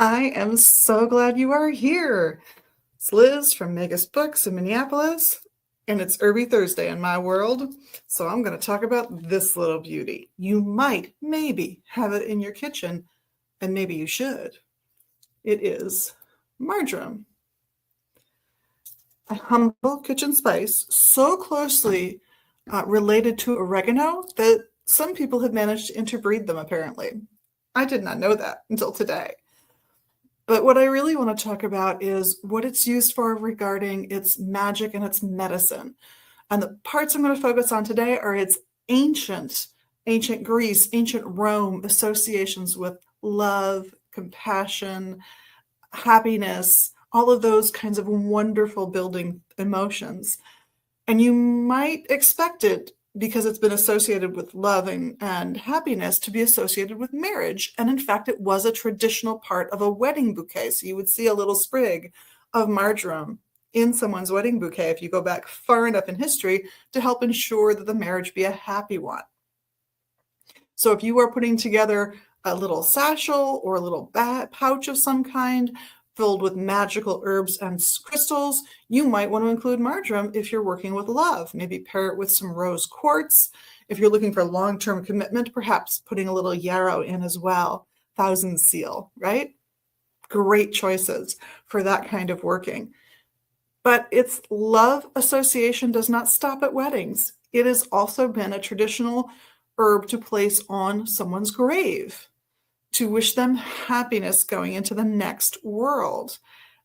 I am so glad you are here. It's Liz from Magick Books in Minneapolis, and it's Herby Thursday in my world. So I'm going to talk about this little beauty. You might, maybe, have it in your kitchen, and maybe you should. It is marjoram, a humble kitchen spice so closely related to oregano that some people have managed to interbreed them, apparently. I did not know that until today. But what I really want to talk about is what it's used for regarding its magic and its medicine. And the parts I'm going to focus on today are its ancient Greece, ancient Rome associations with love, compassion, happiness, all of those kinds of wonderful building emotions. And you might expect it because it's been associated with love and happiness to be associated with marriage. And in fact, it was a traditional part of a wedding bouquet. So you would see a little sprig of marjoram in someone's wedding bouquet if you go back far enough in history to help ensure that the marriage be a happy one. So if you are putting together a little satchel or a little pouch of some kind filled with magical herbs and crystals, you might want to include marjoram if you're working with love. Maybe pair it with some rose quartz. If you're looking for long-term commitment, perhaps putting a little yarrow in as well. Thousand seal, right? Great choices for that kind of working. But its love association does not stop at weddings. It has also been a traditional herb to place on someone's grave, to wish them happiness going into the next world,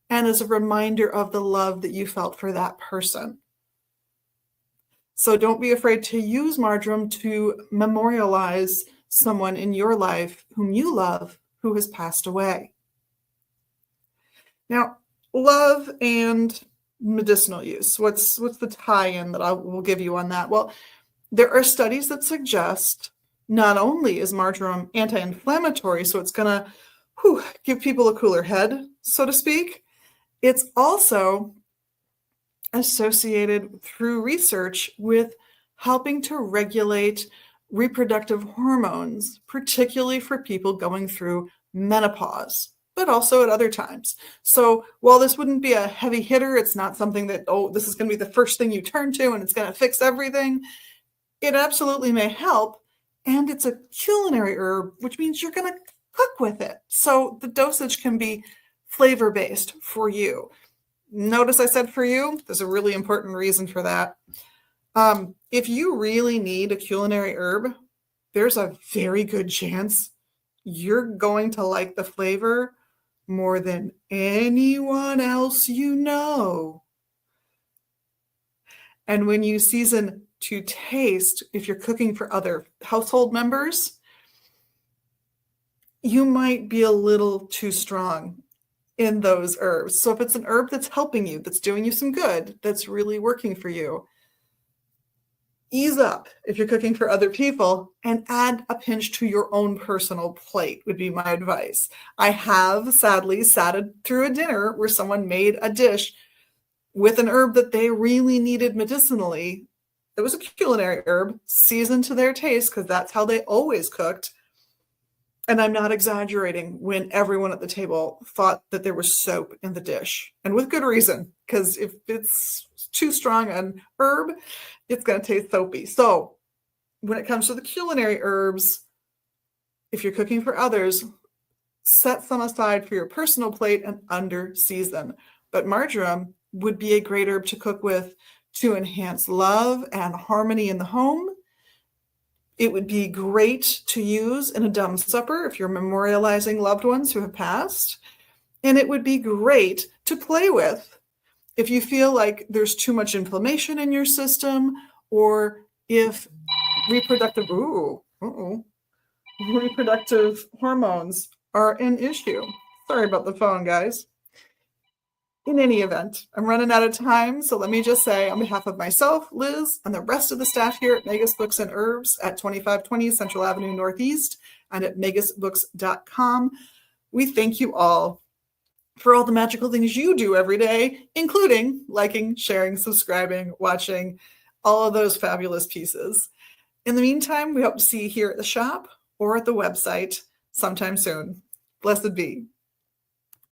and as a reminder of the love that you felt for that person. So don't be afraid to use marjoram to memorialize someone in your life whom you love who has passed away. Now, love and medicinal use. What's the tie-in that I will give you on that? Well, there are studies that suggest not only is marjoram anti-inflammatory, so it's going to give people a cooler head, so to speak, it's also associated through research with helping to regulate reproductive hormones, particularly for people going through menopause, but also at other times. So while this wouldn't be a heavy hitter, it's not something that, this is going to be the first thing you turn to and it's going to fix everything. It absolutely may help. And it's a culinary herb, which means you're going to cook with it. So the dosage can be flavor-based for you. Notice I said for you. There's a really important reason for that. If you really need a culinary herb, there's a very good chance you're going to like the flavor more than anyone else you know. And when you season to taste, if you're cooking for other household members, you might be a little too strong in those herbs. So if it's an herb that's helping you, that's doing you some good, that's really working for you, ease up if you're cooking for other people and add a pinch to your own personal plate would be my advice. I have sadly sat through a dinner where someone made a dish with an herb that they really needed medicinally. It was a culinary herb, seasoned to their taste, because that's how they always cooked. And I'm not exaggerating when everyone at the table thought that there was soap in the dish. And with good reason, because if it's too strong an herb, it's going to taste soapy. So when it comes to the culinary herbs, if you're cooking for others, set some aside for your personal plate and under season. But marjoram would be a great herb to cook with to enhance love and harmony in the home. It would be great to use in a dumb supper if you're memorializing loved ones who have passed. And it would be great to play with if you feel like there's too much inflammation in your system, or if reproductive hormones are an issue. Sorry about the phone, guys. In any event, I'm running out of time, so let me just say on behalf of myself, Liz, and the rest of the staff here at Magick Books and Herbs at 2520 Central Avenue Northeast and at magickbooks.com, we thank you all for all the magical things you do every day, including liking, sharing, subscribing, watching, all of those fabulous pieces. In the meantime, we hope to see you here at the shop or at the website sometime soon. Blessed be.